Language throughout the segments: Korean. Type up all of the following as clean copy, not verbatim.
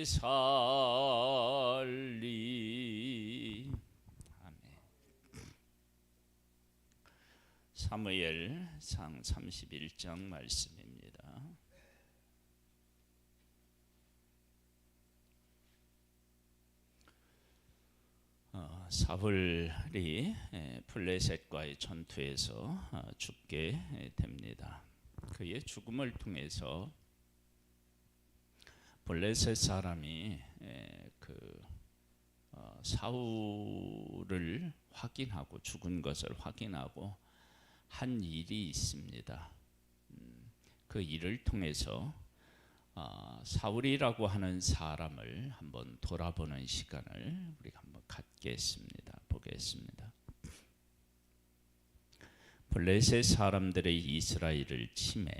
살리. 아멘. 사무엘상 31장 말씀입니다. 사울이 블레셋과의 전투에서 죽게 됩니다. 그의 죽음을 통해서 블레셋 사람이 사울을 확인하고 죽은 것을 확인하고 한 일이 있습니다. 그 일을 통해서 사울이라고 하는 사람을 한번 돌아보는 시간을 우리가 한번 갖겠습니다. 보겠습니다. 블레셋 사람들의 이스라엘을 침해,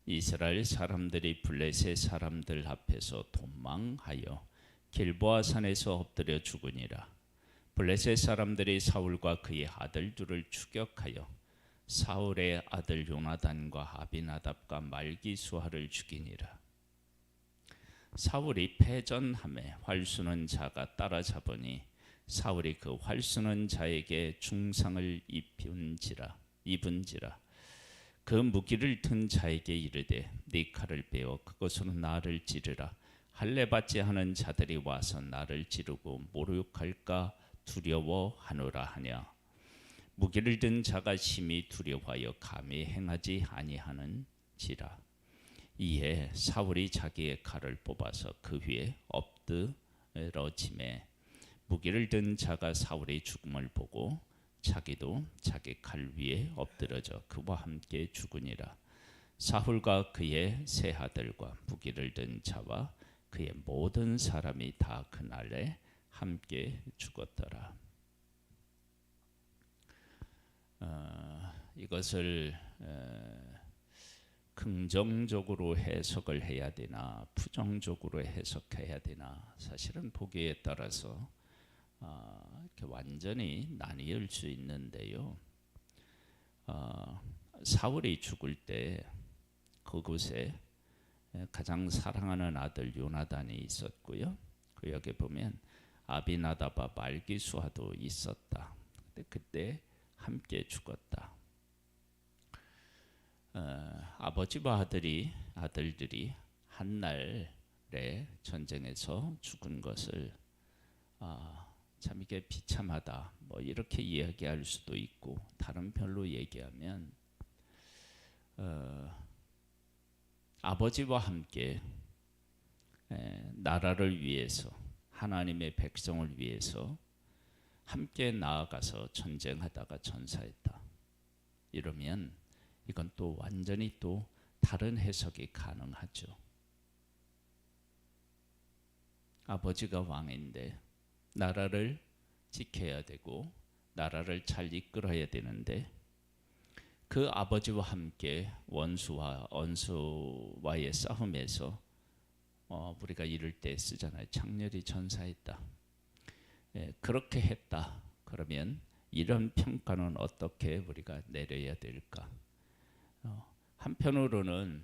이스라엘 사람들이 블레셋 사람들 앞에서 도망하여 길보아 산에서 엎드려 죽으니라. 블레셋 사람들이 사울과 그의 아들들을 추격하여 사울의 아들 요나단과 아비나답과 말기수아를 죽이니라. 사울이 패전함에 활 쏘는 자가 따라잡으니 사울이 그 활 쏘는 자에게 중상을 입은지라. 그 무기를 든 자에게 이르되 네 칼을 빼어 그것으로 나를 찌르라. 할례 받지 않은 자들이 와서 나를 찌르고 모욕할까 두려워하노라 하냐. 무기를 든 자가 심히 두려워하여 감히 행하지 아니하는지라. 이에 사울이 자기의 칼을 뽑아서 그 위에 엎드러지매 무기를 든 자가 사울의 죽음을 보고 자기도 자기 칼 위에 엎드러져 그와 함께 죽으니라. 사울과 그의 세 아들과 무기를 든 자와 그의 모든 사람이 다 그날에 함께 죽었더라. 이것을 긍정적으로 해석을 해야 되나 부정적으로 해석해야 되나 사실은 보기에 따라서 이렇게 완전히 나뉘을 수 있는데요. 사울이 죽을 때 그곳에 가장 사랑하는 아들 요나단이 있었고요. 그 여기 보면 아비나답과 말기수아도 있었다. 그때 함께 죽었다. 아버지와 아들들이 한날에 전쟁에서 죽은 것을 참 이게 비참하다 뭐 이렇게 이야기할 수도 있고, 다른 별로 얘기하면 아버지와 함께 나라를 위해서 하나님의 백성을 위해서 함께 나아가서 전쟁하다가 전사했다. 이러면 이건 또 완전히 또 다른 해석이 가능하죠. 아버지가 왕인데 나라를 지켜야 되고 나라를 잘 이끌어야 되는데 그 아버지와 함께 원수와의 싸움에서 우리가 이럴 때 쓰잖아요. 장렬히 전사했다. 그렇게 했다. 그러면 이런 평가는 어떻게 우리가 내려야 될까? 한편으로는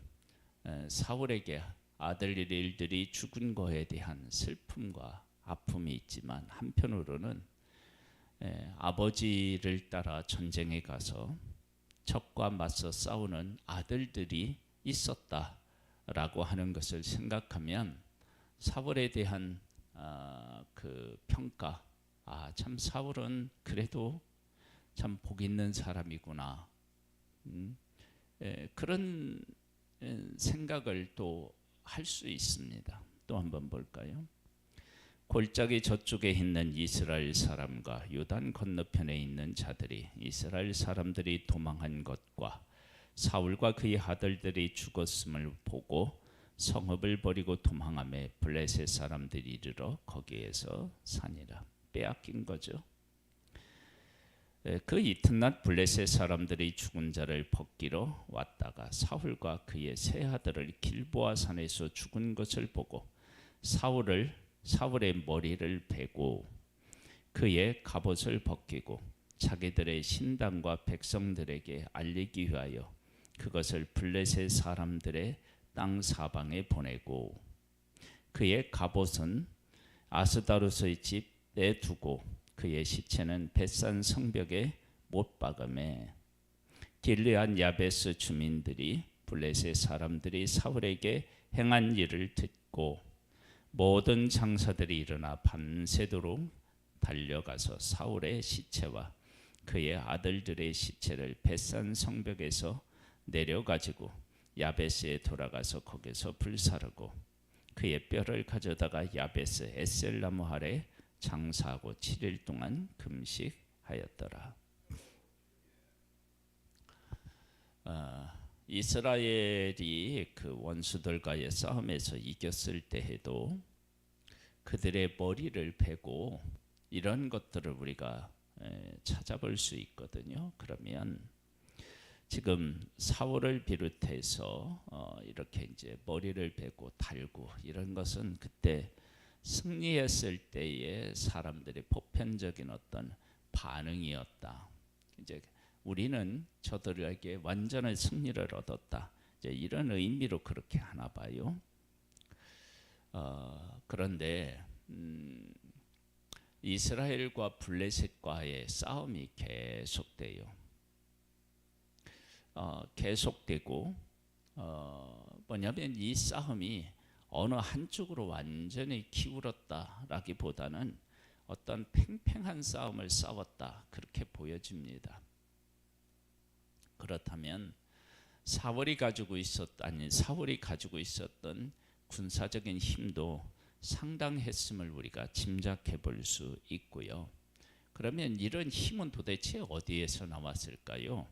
사울에게 아들들이 죽은 것에 대한 슬픔과 아픔이 있지만, 한편으로는 아버지를 따라 전쟁에 가서 적과 맞서 싸우는 아들들이 있었다라고 하는 것을 생각하면 사울에 대한 그 평가, 참 사울은 그래도 참 복 있는 사람이구나, 그런 생각을 또 할 수 있습니다. 또 한번 볼까요? 골짜기 저쪽에 있는 이스라엘 사람과 요단 건너편에 있는 자들이 이스라엘 사람들이 도망한 것과 사울과 그의 아들들이 죽었음을 보고 성읍을 버리고 도망하며 블레셋 사람들이 이르러 거기에서 사니라. 빼앗긴 거죠. 그 이튿날 블레셋 사람들이 죽은 자를 벗기러 왔다가 사울과 그의 세 아들을 길보아 산에서 죽은 것을 보고 사울의 머리를 베고 그의 갑옷을 벗기고 자기들의 신당과 백성들에게 알리기 위하여 그것을 블레셋 사람들의 땅 사방에 보내고 그의 갑옷은 아스다로스의 집에 두고 그의 시체는 벳산 성벽에 못 박음에 길르앗 야베스 주민들이 블레셋 사람들이 사울에게 행한 일을 듣고 모든 장사들이 일어나 밤새도록 달려가서 사울의 시체와 그의 아들들의 시체를 벳산 성벽에서 내려가지고 야베스에 돌아가서 거기서 불사르고 그의 뼈를 가져다가 야베스 에셀나무 아래 장사하고 7일 동안 금식하였더라. 이스라엘이 그 원수들과의 싸움에서 이겼을 때에도 그들의 머리를 베고 이런 것들을 우리가 찾아볼 수 있거든요. 그러면 지금 사울을 비롯해서 이렇게 이제 머리를 베고 달고 이런 것은 그때 승리했을 때의 사람들의 보편적인 어떤 반응이었다. 이제 우리는 저들에게 완전한 승리를 얻었다. 이제 이런 의미로 그렇게 하나 봐요. 그런데 이스라엘과 블레셋과의 싸움이 계속돼요. 계속되고 뭐냐면 이 싸움이 어느 한쪽으로 완전히 기울었다라기보다는 어떤 팽팽한 싸움을 싸웠다 그렇게 보여집니다. 그렇다면 사울이 가지고 있었던 군사적인 힘도 상당했음을 우리가 짐작해 볼 수 있고요. 그러면 이런 힘은 도대체 어디에서 나왔을까요?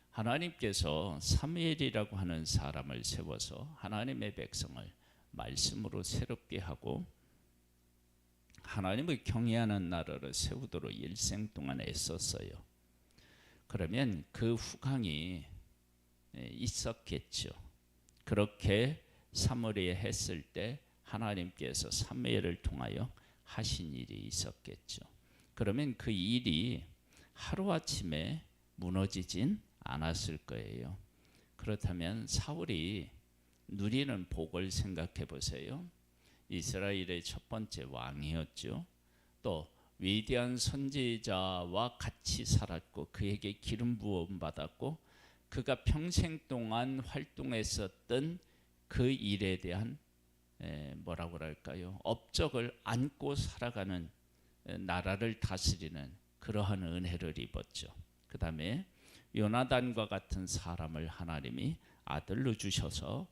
하나님께서 사무엘이라고 하는 사람을 세워서 하나님의 백성을 말씀으로 새롭게 하고 하나님을 경외하는 나라를 세우도록 일생 동안 애썼어요. 그러면 그 후광이 있었겠죠. 그렇게 사무엘이 했을 때 하나님께서 사무엘을 통하여 하신 일이 있었겠죠. 그러면 그 일이 하루아침에 무너지진 않았을 거예요. 그렇다면 사울이 누리는 복을 생각해 보세요. 이스라엘의 첫 번째 왕이었죠. 또 위대한 선지자와 같이 살았고 그에게 기름 부음 받았고 그가 평생 동안 활동했었던 그 일에 대한 뭐라고 할까요? 업적을 안고 살아가는 나라를 다스리는 그러한 은혜를 입었죠. 그 다음에 요나단과 같은 사람을 하나님이 아들로 주셔서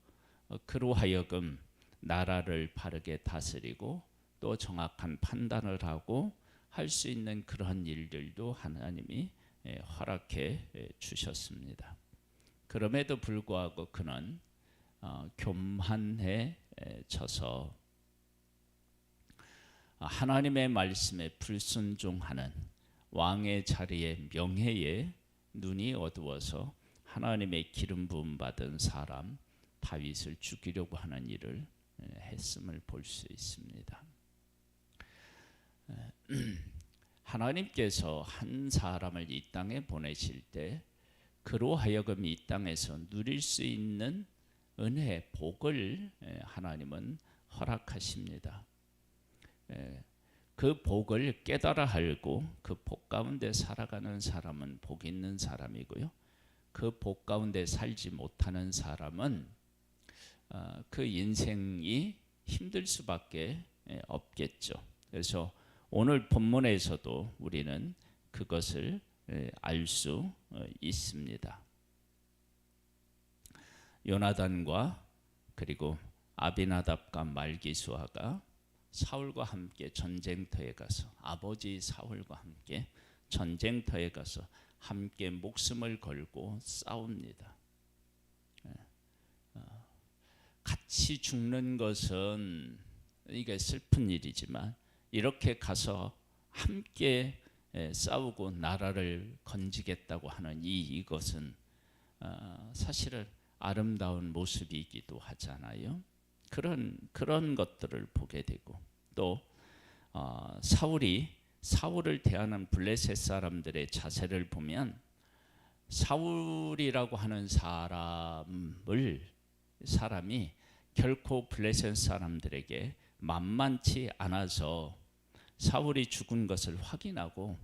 그로 하여금 나라를 바르게 다스리고 또 정확한 판단을 하고 할 수 있는 그러한 일들도 하나님이 허락해 주셨습니다. 그럼에도 불구하고 그는 교만해져서 하나님의 말씀에 불순종하는 왕의 자리에 명예에 눈이 어두워서 하나님의 기름 부음 받은 사람 다윗을 죽이려고 하는 일을 했음을 볼 수 있습니다. 하나님께서 한 사람을 이 땅에 보내실 때 그로 하여금 이 땅에서 누릴 수 있는 은혜, 복을 하나님은 허락하십니다. 그 복을 깨달아 알고 그 복 가운데 살아가는 사람은 복 있는 사람이고요. 그 복 가운데 살지 못하는 사람은 그 인생이 힘들 수밖에 없겠죠. 그래서 오늘 본문에서도 우리는 그것을 알 수 있습니다. 요나단과 그리고 아비나답과 말기수아가 사울과 함께 전쟁터에 가서 아버지 사울과 함께 전쟁터에 가서 함께 목숨을 걸고 싸웁니다. 같이 죽는 것은 이게 슬픈 일이지만 이렇게 가서 함께 싸우고 나라를 건지겠다고 하는 이것은 사실은 아름다운 모습이기도 하잖아요. 그런 것들을 보게 되고 또 사울을 대하는 블레셋 사람들의 자세를 보면 사울이라고 하는 사람이 결코 블레셋 사람들에게 만만치 않아서 사울이 죽은 것을 확인하고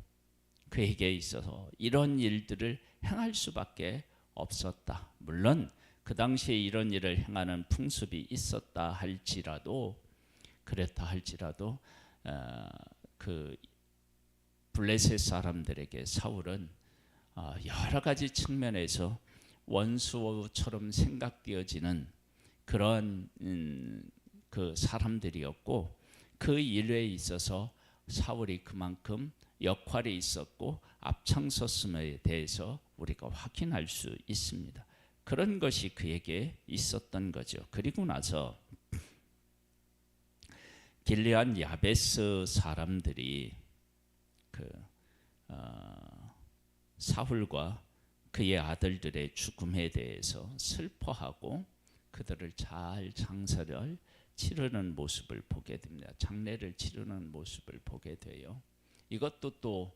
그에게 있어서 이런 일들을 행할 수밖에 없었다. 물론 그 당시에 이런 일을 행하는 풍습이 있었다 할지라도 그랬다 할지라도 그 블레셋 사람들에게 사울은 여러 가지 측면에서 원수처럼 생각되어지는 그런 그 사람들이었고 그 일에 있어서 사울이 그만큼 역할이 있었고 앞장섰음에 대해서 우리가 확인할 수 있습니다. 그런 것이 그에게 있었던 거죠. 그리고 나서 길르앗 야베스 사람들이 그 사울과 그의 아들들의 죽음에 대해서 슬퍼하고 그들을 잘 장사를 치르는 모습을 보게 됩니다. 장례를 치르는 모습을 보게 돼요. 이것도 또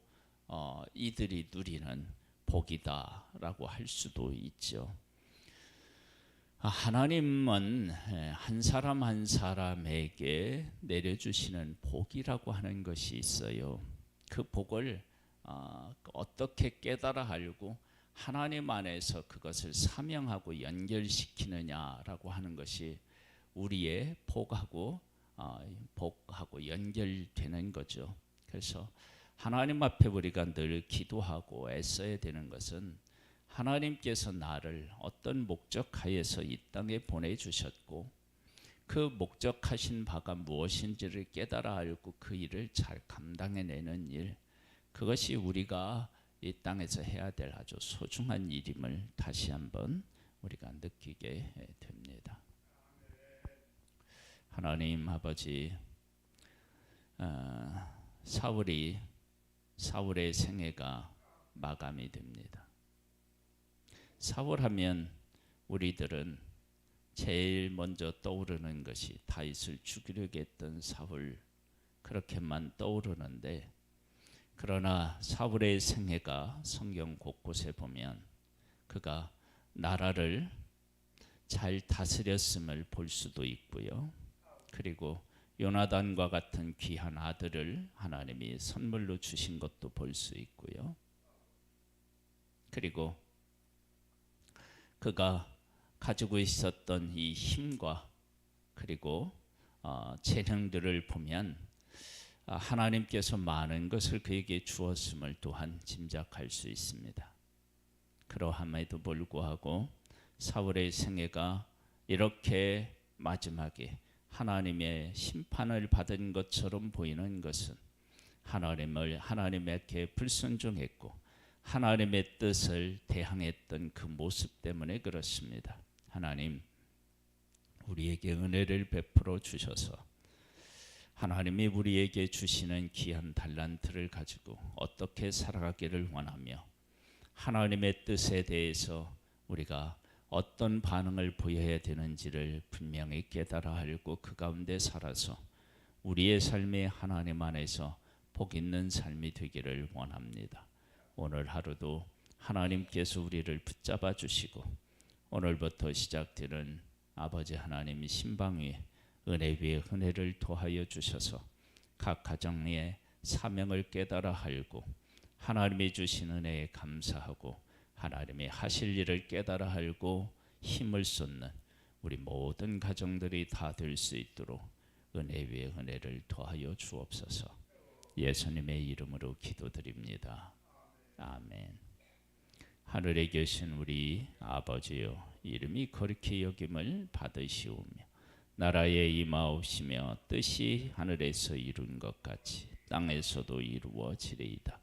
이들이 누리는 복이다라고 할 수도 있죠. 하나님은 한 사람 한 사람에게 내려주시는 복이라고 하는 것이 있어요. 그 복을 어떻게 깨달아 알고 하나님 안에서 그것을 사명하고 연결시키느냐라고 하는 것이 우리의 복하고 연결되는 거죠. 그래서 하나님 앞에 우리가 늘 기도하고 애써야 되는 것은 하나님께서 나를 어떤 목적하에서 이 땅에 보내주셨고 그 목적하신 바가 무엇인지를 깨달아 알고 그 일을 잘 감당해내는 일, 그것이 우리가 이 땅에서 해야 될 아주 소중한 일임을 다시 한번 우리가 느끼게 됩니다. 하나님 아버지, 사울의 생애가 마감이 됩니다. 사울하면 우리들은 제일 먼저 떠오르는 것이 다윗을 죽이려고 했던 사울, 그렇게만 떠오르는데, 그러나 사울의 생애가 성경 곳곳에 보면 그가 나라를 잘 다스렸음을 볼 수도 있고요. 그리고 요나단과 같은 귀한 아들을 하나님이 선물로 주신 것도 볼 수 있고요. 그리고 그가 가지고 있었던 이 힘과 그리고 재능들을 보면 하나님께서 많은 것을 그에게 주었음을 또한 짐작할 수 있습니다. 그러함에도 불구하고 사울의 생애가 이렇게 마지막에 하나님의 심판을 받은 것처럼 보이는 것은 하나님에게 불순종했고 하나님의 뜻을 대항했던 그 모습 때문에 그렇습니다. 하나님, 우리에게 은혜를 베풀어 주셔서 하나님이 우리에게 주시는 귀한 달란트를 가지고 어떻게 살아가기를 원하며 하나님의 뜻에 대해서 우리가 어떤 반응을 보여야 되는지를 분명히 깨달아 알고 그 가운데 살아서 우리의 삶이 하나님 안에서 복 있는 삶이 되기를 원합니다. 오늘 하루도 하나님께서 우리를 붙잡아 주시고 오늘부터 시작되는 아버지 하나님의 신방 위에 은혜 위에 은혜를 더하여 주셔서 각 가정의 사명을 깨달아 알고 하나님이 주신 은혜에 감사하고 하나님이 하실 일을 깨달아 알고 힘을 쏟는 우리 모든 가정들이 다 될 수 있도록 은혜 위에 은혜를 더하여 주옵소서. 예수님의 이름으로 기도드립니다. 아멘. 하늘에 계신 우리 아버지여, 이름이 거룩히 여김을 받으시오며 나라에 임하옵시며 뜻이 하늘에서 이룬 것 같이 땅에서도 이루어지리이다.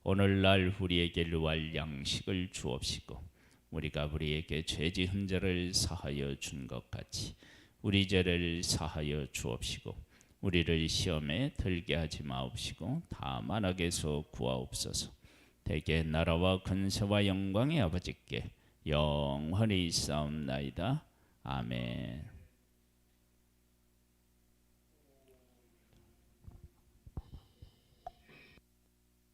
오늘날 우리에게 일용할 양식을 주옵시고 우리가 우리에게 죄 지은 자를 사하여 준 것 같이 우리 죄를 사하여 주옵시고 우리를 시험에 들게 하지 마옵시고 다만 악에서 구하옵소서. 대개 나라와 근세와 영광의 아버지께 영원히 있사옵나이다. 아멘.